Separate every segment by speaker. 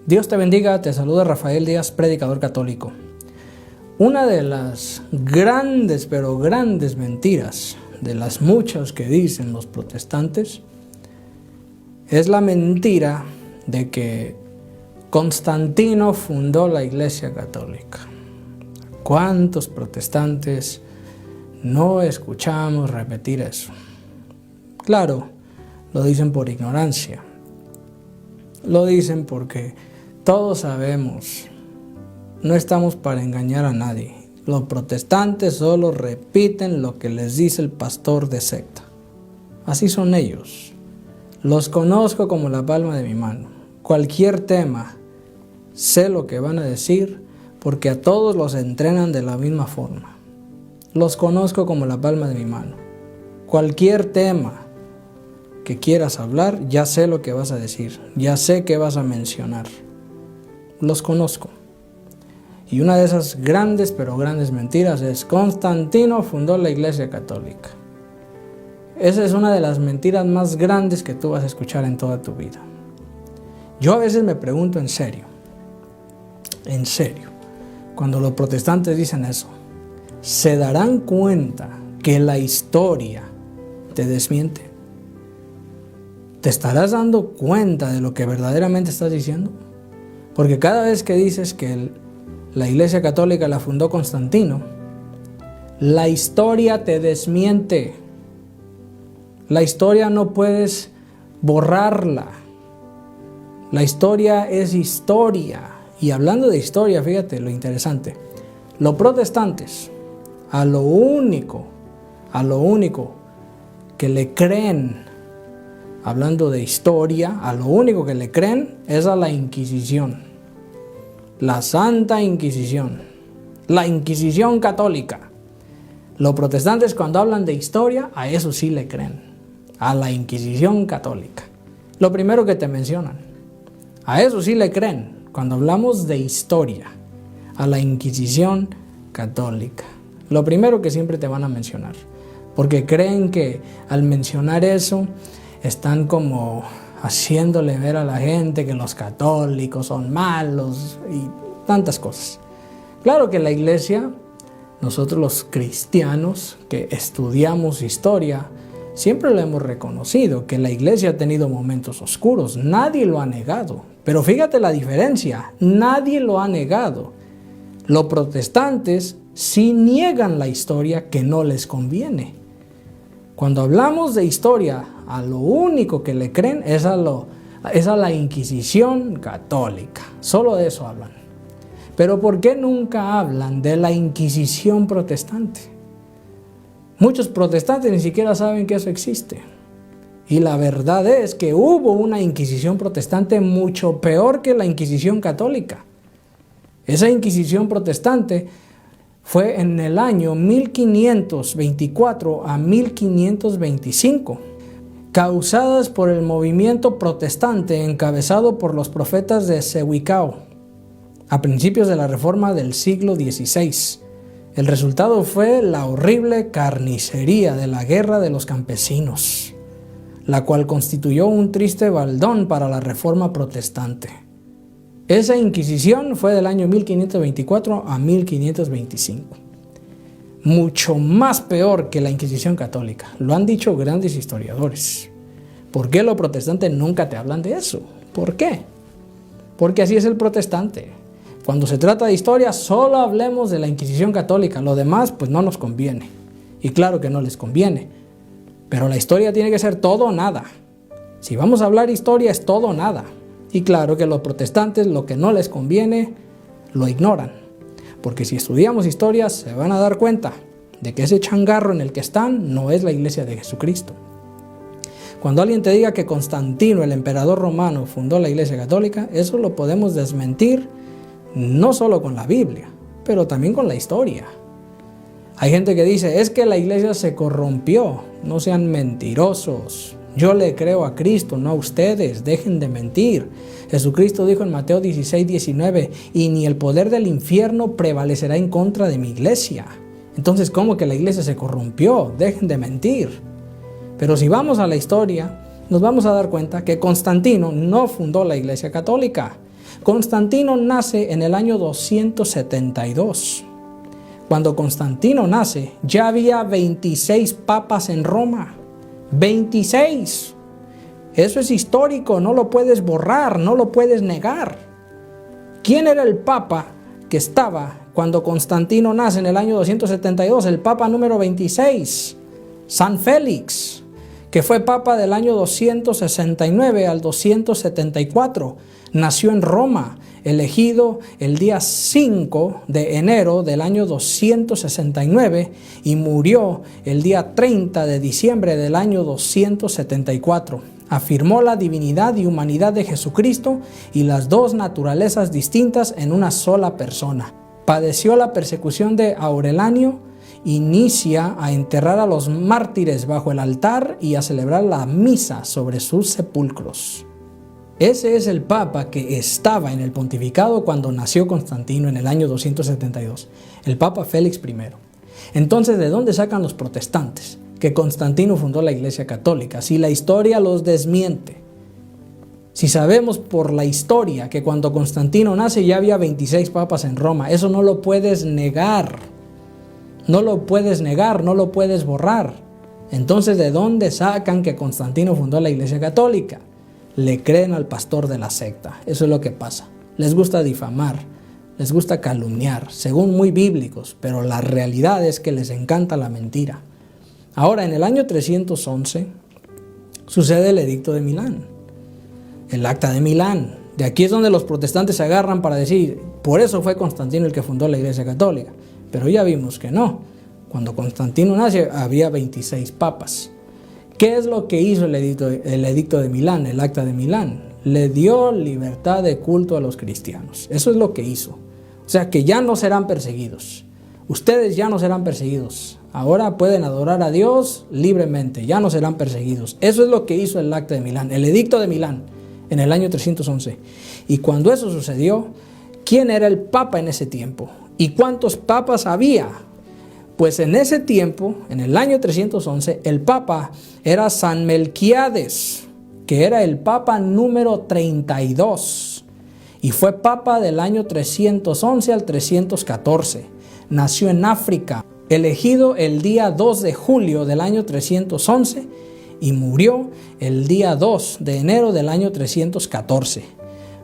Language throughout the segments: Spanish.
Speaker 1: Dios te bendiga, te saluda Rafael Díaz, predicador católico. Una de las grandes, pero grandes mentiras, de las muchas que dicen los protestantes, es la mentira de que Constantino fundó la Iglesia Católica. ¿Cuántos protestantes no escuchamos repetir eso? Claro, lo dicen por ignorancia. Lo dicen porque todos sabemos, no estamos para engañar a nadie. Los protestantes solo repiten lo que les dice el pastor de secta. Así son ellos. Los conozco como la palma de mi mano. Cualquier tema, sé lo que van a decir porque a todos los entrenan de la misma forma. Los conozco como la palma de mi mano. Cualquier tema que quieras hablar, ya sé lo que vas a decir, ya sé qué vas a mencionar. Los conozco. Y una de esas grandes, pero grandes mentiras es Constantino fundó la Iglesia Católica. Esa es una de las mentiras más grandes que tú vas a escuchar en toda tu vida. Yo a veces me pregunto en serio, cuando los protestantes dicen eso, ¿se darán cuenta que la historia te desmiente? ¿Te estarás dando cuenta de lo que verdaderamente estás diciendo? Porque cada vez que dices que la Iglesia Católica la fundó Constantino, la historia te desmiente. La historia no puedes borrarla. La historia es historia. Y hablando de historia, fíjate lo interesante. Los protestantes, a lo único que le creen, hablando de historia, a lo único que le creen es a la Inquisición. La Santa Inquisición. La Inquisición católica. Los protestantes cuando hablan de historia, a eso sí le creen. A la Inquisición católica. Lo primero que te mencionan. A eso sí le creen cuando hablamos de historia. A la Inquisición católica. Lo primero que siempre te van a mencionar. Porque creen que al mencionar eso, están como haciéndole ver a la gente que los católicos son malos y tantas cosas. Claro que la iglesia, nosotros los cristianos que estudiamos historia, siempre lo hemos reconocido, que la iglesia ha tenido momentos oscuros, nadie lo ha negado. Pero fíjate la diferencia, nadie lo ha negado. Los protestantes sí niegan la historia que no les conviene. Cuando hablamos de historia, a lo único que le creen es a la Inquisición católica. Solo de eso hablan. Pero ¿por qué nunca hablan de la Inquisición protestante? Muchos protestantes ni siquiera saben que eso existe. Y la verdad es que hubo una Inquisición protestante mucho peor que la Inquisición católica. Esa Inquisición protestante fue en el año 1524 a 1525, causadas por el movimiento protestante encabezado por los profetas de Cebuicao, a principios de la Reforma del siglo XVI. El resultado fue la horrible carnicería de la Guerra de los Campesinos, la cual constituyó un triste baldón para la Reforma protestante. Esa Inquisición fue del año 1524 a 1525. Mucho más peor que la Inquisición católica. Lo han dicho grandes historiadores. ¿Por qué los protestantes nunca te hablan de eso? ¿Por qué? Porque así es el protestante. Cuando se trata de historia, solo hablemos de la Inquisición católica. Lo demás, pues no nos conviene. Y claro que no les conviene. Pero la historia tiene que ser todo o nada. Si vamos a hablar historia, es todo o nada. Y claro que los protestantes lo que no les conviene lo ignoran. Porque si estudiamos historia se van a dar cuenta de que ese changarro en el que están no es la iglesia de Jesucristo. Cuando alguien te diga que Constantino, el emperador romano, fundó la Iglesia Católica, eso lo podemos desmentir no solo con la Biblia, pero también con la historia. Hay gente que dice, es que la iglesia se corrompió. No sean mentirosos. Yo le creo a Cristo, no a ustedes. Dejen de mentir. Jesucristo dijo en Mateo 16:19, y ni el poder del infierno prevalecerá en contra de mi iglesia. Entonces, ¿cómo que la iglesia se corrompió? Dejen de mentir. Pero si vamos a la historia, nos vamos a dar cuenta que Constantino no fundó la Iglesia Católica. Constantino nace en el año 272. Cuando Constantino nace, ya había 26 papas en Roma. 26. Eso es histórico, no lo puedes borrar, no lo puedes negar. ¿Quién era el papa que estaba cuando Constantino nace en el año 272? El papa número 26, San Félix, que fue papa del año 269 al 274. Nació en Roma, elegido el día 5 de enero del año 269 y murió el día 30 de diciembre del año 274. Afirmó la divinidad y humanidad de Jesucristo y las dos naturalezas distintas en una sola persona. Padeció la persecución de Aureliano, inicia a enterrar a los mártires bajo el altar y a celebrar la misa sobre sus sepulcros. Ese es el papa que estaba en el pontificado cuando nació Constantino en el año 272, el papa Félix I. Entonces, ¿de dónde sacan los protestantes que Constantino fundó la Iglesia Católica? Si la historia los desmiente. Si sabemos por la historia que cuando Constantino nace ya había 26 papas en Roma, eso no lo puedes negar. No lo puedes negar, no lo puedes borrar. Entonces, ¿de dónde sacan que Constantino fundó la Iglesia Católica? Le creen al pastor de la secta. Eso es lo que pasa. Les gusta difamar, les gusta calumniar, según muy bíblicos, pero la realidad es que les encanta la mentira. Ahora, en el año 311, sucede el Edicto de Milán, el Acta de Milán. De aquí es donde los protestantes se agarran para decir, por eso fue Constantino el que fundó la Iglesia Católica. Pero ya vimos que no. Cuando Constantino nace, había 26 papas. ¿Qué es lo que hizo el Edicto de Milán, el Acta de Milán? Le dio libertad de culto a los cristianos. Eso es lo que hizo. O sea que ya no serán perseguidos. Ustedes ya no serán perseguidos. Ahora pueden adorar a Dios libremente. Ya no serán perseguidos. Eso es lo que hizo el Acta de Milán, el Edicto de Milán, en el año 311. Y cuando eso sucedió, ¿quién era el papa en ese tiempo? ¿Y cuántos papas había? Pues en ese tiempo, en el año 311, el papa era San Melquiades, que era el papa número 32. Y fue papa del año 311 al 314. Nació en África, elegido el día 2 de julio del año 311 y murió el día 2 de enero del año 314.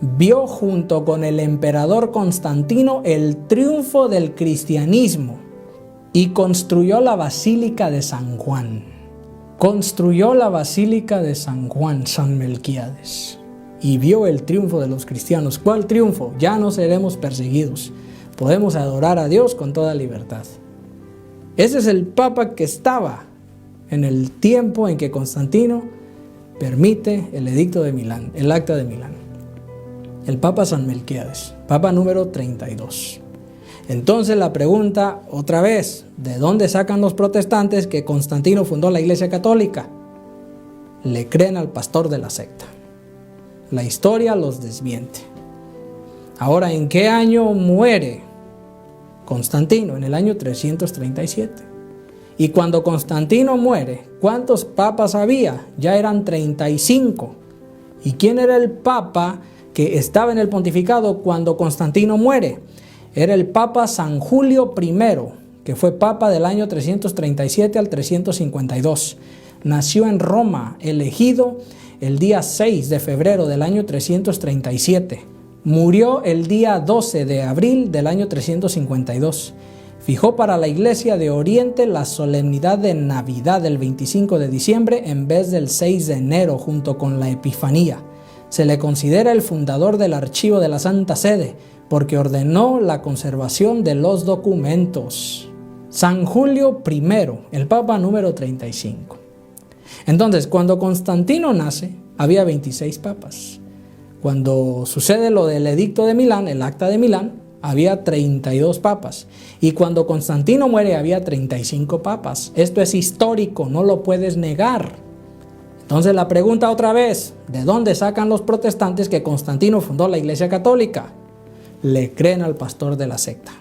Speaker 1: Vio junto con el emperador Constantino el triunfo del cristianismo y construyó la Basílica de San Juan. Construyó la Basílica de San Juan, San Melquiades, y vio el triunfo de los cristianos. ¿Cuál triunfo? Ya no seremos perseguidos. Podemos adorar a Dios con toda libertad. Ese es el papa que estaba en el tiempo en que Constantino permite el Edicto de Milán, el Acta de Milán. El papa San Melquiades, papa número 32. Entonces la pregunta otra vez, ¿de dónde sacan los protestantes que Constantino fundó la Iglesia Católica? Le creen al pastor de la secta. La historia los desmiente. Ahora, ¿en qué año muere Constantino? En el año 337. Y cuando Constantino muere, ¿cuántos papas había? Ya eran 35. ¿Y quién era el papa que estaba en el pontificado cuando Constantino muere? Era el papa San Julio I, que fue papa del año 337 al 352. Nació en Roma, elegido el día 6 de febrero del año 337. Murió el día 12 de abril del año 352. Fijó para la Iglesia de Oriente la solemnidad de Navidad del 25 de diciembre en vez del 6 de enero junto con la Epifanía. Se le considera el fundador del archivo de la Santa Sede porque ordenó la conservación de los documentos. San Julio I, el papa número 35. Entonces, cuando Constantino nace, había 26 papas. Cuando sucede lo del Edicto de Milán, el Acta de Milán, había 32 papas. Y cuando Constantino muere, había 35 papas. Esto es histórico, no lo puedes negar. Entonces la pregunta otra vez, ¿de dónde sacan los protestantes que Constantino fundó la Iglesia Católica? Le creen al pastor de la secta.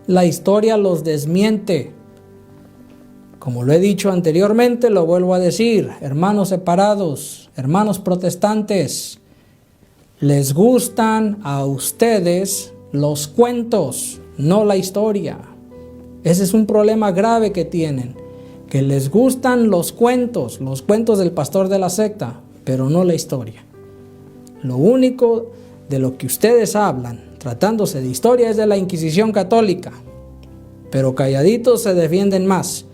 Speaker 1: La historia los desmiente. Como lo he dicho anteriormente, lo vuelvo a decir, hermanos separados, hermanos protestantes, Les gustan a ustedes los cuentos, no la historia. Ese es un problema grave que tienen, que les gustan los cuentos del pastor de la secta, pero no la historia. Lo único de lo que ustedes hablan, tratándose de historia, es de la Inquisición católica, pero calladitos se defienden más.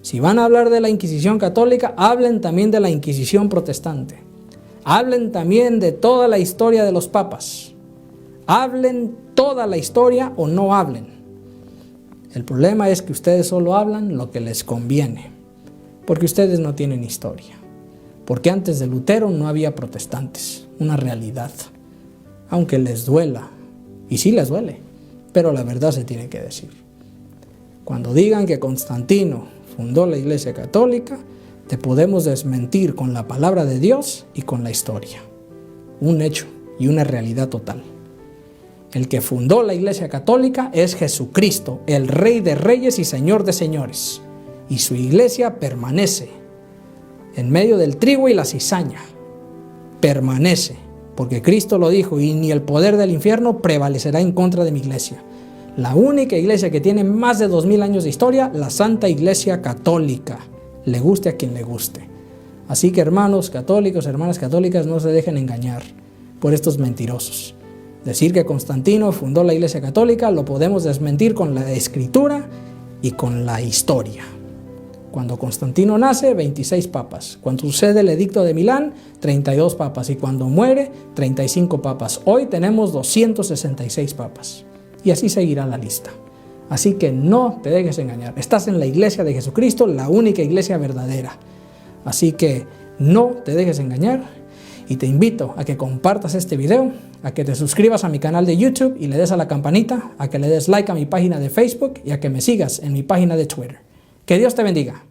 Speaker 1: Si van a hablar de la Inquisición católica, hablen también de la Inquisición protestante. Hablen también de toda la historia de los papas. Hablen toda la historia o no hablen. El problema es que ustedes solo hablan lo que les conviene, porque ustedes no tienen historia. Porque antes de Lutero no había protestantes, una realidad. Aunque les duela, y sí les duele, pero la verdad se tiene que decir. Cuando digan que Constantino fundó la Iglesia Católica, te podemos desmentir con la palabra de Dios y con la historia. Un hecho y una realidad total. El que fundó la Iglesia Católica es Jesucristo, el Rey de Reyes y Señor de Señores. Y su iglesia permanece en medio del trigo y la cizaña. Permanece, porque Cristo lo dijo, y ni el poder del infierno prevalecerá en contra de mi iglesia. La única iglesia que tiene más de 2000 años de historia, la Santa Iglesia Católica. Le guste a quien le guste. Así que hermanos católicos, hermanas católicas, no se dejen engañar por estos mentirosos. Decir que Constantino fundó la Iglesia Católica lo podemos desmentir con la Escritura y con la historia. Cuando Constantino nace, 26 papas. Cuando sucede el Edicto de Milán, 32 papas. Y cuando muere, 35 papas. Hoy tenemos 266 papas. Y así seguirá la lista. Así que no te dejes engañar. Estás en la iglesia de Jesucristo, la única iglesia verdadera. Así que no te dejes engañar y te invito a que compartas este video, a que te suscribas a mi canal de YouTube y le des a la campanita, a que le des like a mi página de Facebook y a que me sigas en mi página de Twitter. Que Dios te bendiga.